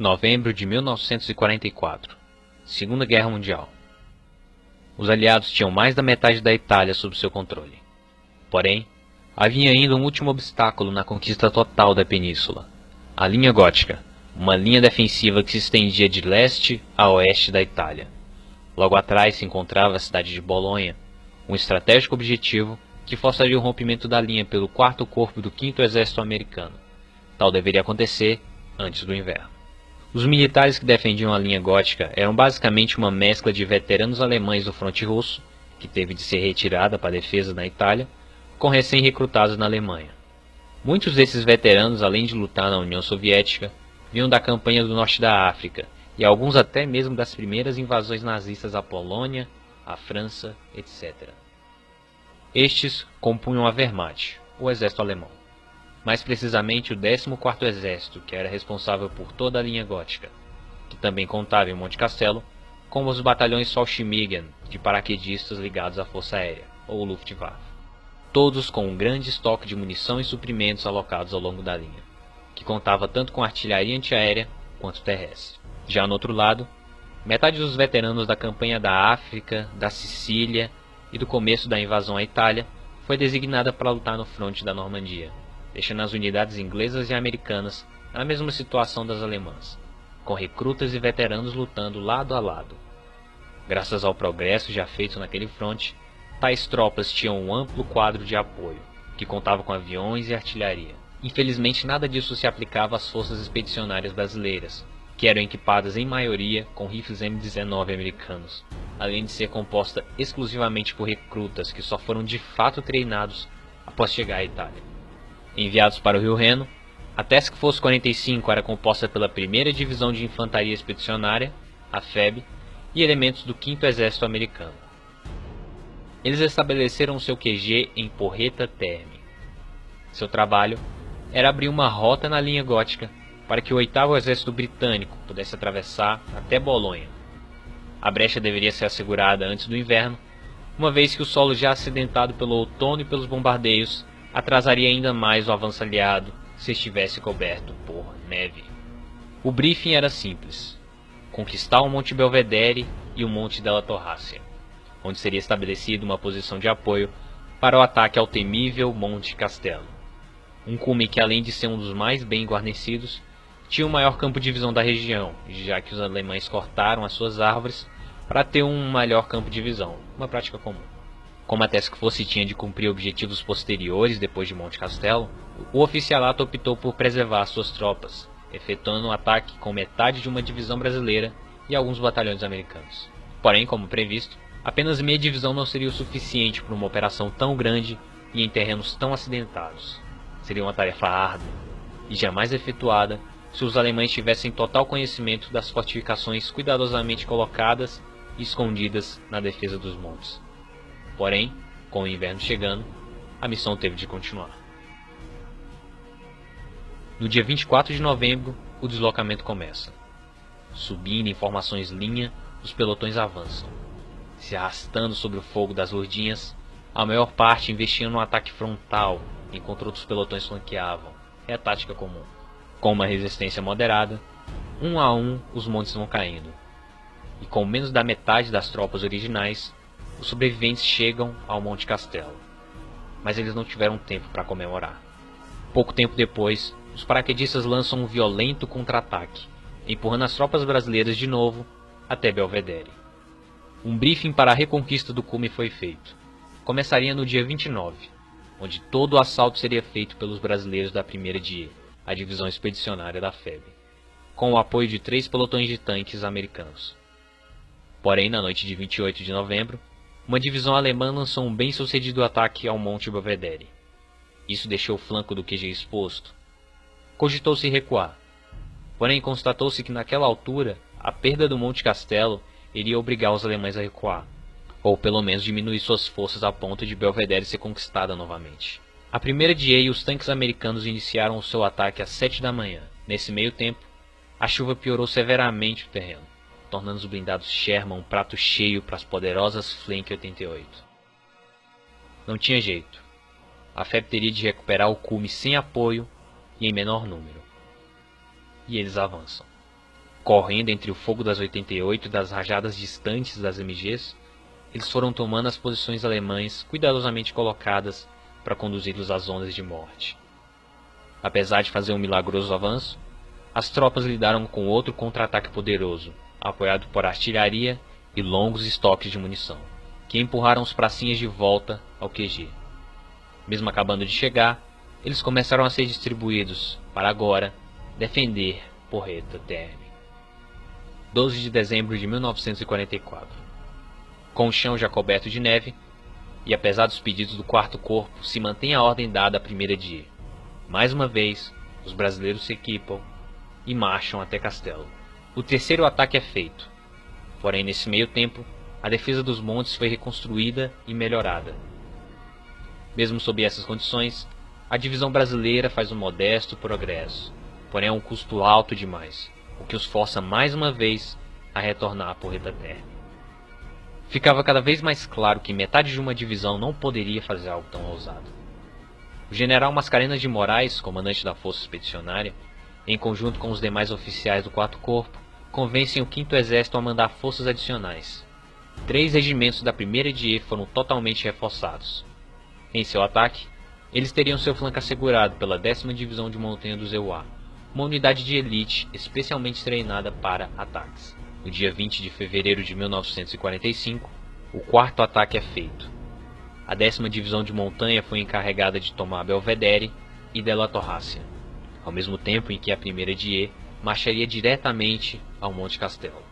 Novembro de 1944. Segunda Guerra Mundial. Os aliados tinham mais da metade da Itália sob seu controle. Porém, havia ainda um último obstáculo na conquista total da península: a linha gótica, uma linha defensiva que se estendia de leste a oeste da Itália. Logo atrás se encontrava a cidade de Bolonha, um estratégico objetivo que forçaria o rompimento da linha pelo 4º Corpo do 5º Exército Americano. Tal deveria acontecer antes do inverno. Os militares que defendiam a linha gótica eram basicamente uma mescla de veteranos alemães do fronte russo, que teve de ser retirada para a defesa na Itália, com recém-recrutados na Alemanha. Muitos desses veteranos, além de lutar na União Soviética, vinham da campanha do norte da África, e alguns até mesmo das primeiras invasões nazistas à Polônia, à França, etc. Estes compunham a Wehrmacht, o exército alemão. Mais precisamente o 14º Exército, que era responsável por toda a linha gótica, que também contava em Monte Castelo, como os batalhões Fallschirmjäger, de paraquedistas ligados à Força Aérea, ou Luftwaffe, todos com um grande estoque de munição e suprimentos alocados ao longo da linha, que contava tanto com artilharia antiaérea quanto terrestre. Já no outro lado, metade dos veteranos da campanha da África, da Sicília e do começo da invasão à Itália foi designada para lutar no fronte da Normandia, deixando as unidades inglesas e americanas na mesma situação das alemãs, com recrutas e veteranos lutando lado a lado. Graças ao progresso já feito naquele fronte, tais tropas tinham um amplo quadro de apoio, que contava com aviões e artilharia. Infelizmente nada disso se aplicava às forças expedicionárias brasileiras, que eram equipadas em maioria com rifles M19 americanos, além de ser composta exclusivamente por recrutas que só foram de fato treinados após chegar à Itália. Enviados para o Rio Reno, a Task Force 45 era composta pela 1ª Divisão de Infantaria Expedicionária, a FEB, e elementos do 5º Exército Americano. Eles estabeleceram seu QG em Porreta Terme. Seu trabalho era abrir uma rota na linha gótica para que o 8º Exército Britânico pudesse atravessar até Bolonha. A brecha deveria ser assegurada antes do inverno, uma vez que o solo já acidentado pelo outono e pelos bombardeios atrasaria ainda mais o avanço aliado se estivesse coberto por neve. O briefing era simples: conquistar o Monte Belvedere e o Monte della Torrácia, onde seria estabelecida uma posição de apoio para o ataque ao temível Monte Castelo, um cume que, além de ser um dos mais bem guarnecidos, tinha o maior campo de visão da região, já que os alemães cortaram as suas árvores para ter um maior campo de visão, uma prática comum. Como a Task Force tinha de cumprir objetivos posteriores depois de Monte Castelo, o oficialato optou por preservar suas tropas, efetuando um ataque com metade de uma divisão brasileira e alguns batalhões americanos. Porém, como previsto, apenas meia divisão não seria o suficiente para uma operação tão grande e em terrenos tão acidentados. Seria uma tarefa árdua e jamais efetuada se os alemães tivessem total conhecimento das fortificações cuidadosamente colocadas e escondidas na defesa dos montes. Porém, com o inverno chegando, a missão teve de continuar. No dia 24 de novembro, o deslocamento começa. Subindo em formações linha, os pelotões avançam, se arrastando sobre o fogo das lourdinhas, a maior parte investindo no ataque frontal, enquanto outros pelotões flanqueavam. É a tática comum. Com uma resistência moderada, um a um os montes vão caindo, e com menos da metade das tropas originais, os sobreviventes chegam ao Monte Castelo. Mas eles não tiveram tempo para comemorar. Pouco tempo depois, os paraquedistas lançam um violento contra-ataque, empurrando as tropas brasileiras de novo até Belvedere. Um briefing para a reconquista do cume foi feito. Começaria no dia 29, onde todo o assalto seria feito pelos brasileiros da 1ª DIE, a divisão expedicionária da FEB, com o apoio de 3 pelotões de tanques americanos. Porém, na noite de 28 de novembro, uma divisão alemã lançou um bem-sucedido ataque ao Monte Belvedere. Isso deixou o flanco do QG exposto. Cogitou-se recuar, porém constatou-se que naquela altura a perda do Monte Castelo iria obrigar os alemães a recuar, ou pelo menos diminuir suas forças a ponto de Belvedere ser conquistada novamente. A 1ª DIE e os tanques americanos iniciaram o seu ataque às 7 da manhã. Nesse meio tempo, a chuva piorou severamente o terreno, tornando os blindados Sherman um prato cheio para as poderosas Flank 88. Não tinha jeito. A FEB teria de recuperar o cume sem apoio e em menor número. E eles avançam. Correndo entre o fogo das 88 e das rajadas distantes das MGs, eles foram tomando as posições alemãs cuidadosamente colocadas para conduzi-los às zonas de morte. Apesar de fazer um milagroso avanço, as tropas lidaram com outro contra-ataque poderoso, apoiado por artilharia e longos estoques de munição, que empurraram os pracinhas de volta ao QG. Mesmo acabando de chegar, eles começaram a ser distribuídos para agora defender Porreta Terme. 12 de dezembro de 1944. Com o chão já coberto de neve, e apesar dos pedidos do quarto corpo, se mantém a ordem dada à primeira dia. Mais uma vez, os brasileiros se equipam e marcham até Castelo. O terceiro ataque é feito. Porém, nesse meio tempo, a defesa dos montes foi reconstruída e melhorada. Mesmo sob essas condições, a divisão brasileira faz um modesto progresso, porém a um custo alto demais, o que os força mais uma vez a retornar a Porreta Terme. Ficava cada vez mais claro que metade de uma divisão não poderia fazer algo tão ousado. O general Mascarenhas de Moraes, comandante da Força Expedicionária, em conjunto com os demais oficiais do quarto corpo, convencem o 5º Exército a mandar forças adicionais. 3 regimentos da 1ª DE foram totalmente reforçados. Em seu ataque, eles teriam seu flanco assegurado pela 10ª Divisão de Montanha do Zeuá, uma unidade de elite especialmente treinada para ataques. No dia 20 de fevereiro de 1945, o 4º ataque é feito. A 10ª Divisão de Montanha foi encarregada de tomar Belvedere e Della Torrácia, ao mesmo tempo em que a 1ª DE marcharia diretamente ao Monte Castelo.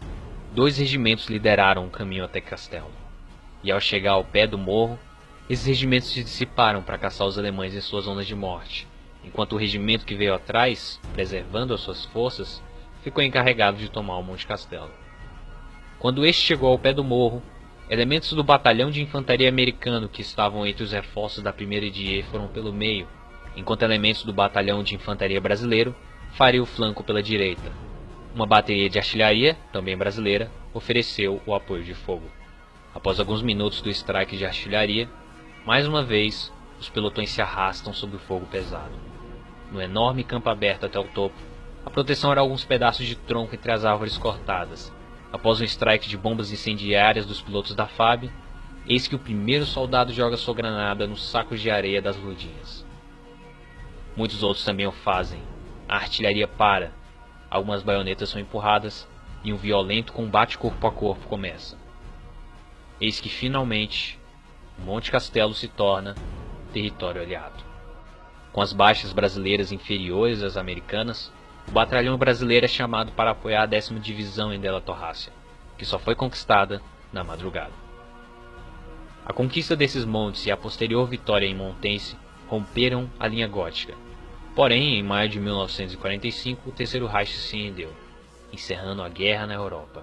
2 regimentos lideraram o caminho até Castelo, e ao chegar ao pé do morro, esses regimentos se dissiparam para caçar os alemães em suas zonas de morte, enquanto o regimento que veio atrás, preservando as suas forças, ficou encarregado de tomar o Monte Castelo. Quando este chegou ao pé do morro, elementos do batalhão de infantaria americano que estavam entre os reforços da 1ª DE foram pelo meio, enquanto elementos do batalhão de infantaria brasileiro fariam o flanco pela direita. Uma bateria de artilharia, também brasileira, ofereceu o apoio de fogo. Após alguns minutos do strike de artilharia, mais uma vez, os pelotões se arrastam sob o fogo pesado. No enorme campo aberto até o topo, a proteção era alguns pedaços de tronco entre as árvores cortadas. Após um strike de bombas incendiárias dos pilotos da FAB, eis que o primeiro soldado joga sua granada nos sacos de areia das rodinhas. Muitos outros também o fazem. A artilharia para, algumas baionetas são empurradas e um violento combate corpo a corpo começa. Eis que finalmente o Monte Castelo se torna território aliado. Com as baixas brasileiras inferiores às americanas, o batalhão brasileiro é chamado para apoiar a 10ª Divisão em Della Torrácia, que só foi conquistada na madrugada. A conquista desses montes e a posterior vitória em Montense romperam a linha gótica. Porém, em maio de 1945, o Terceiro Reich se rendeu, encerrando a guerra na Europa.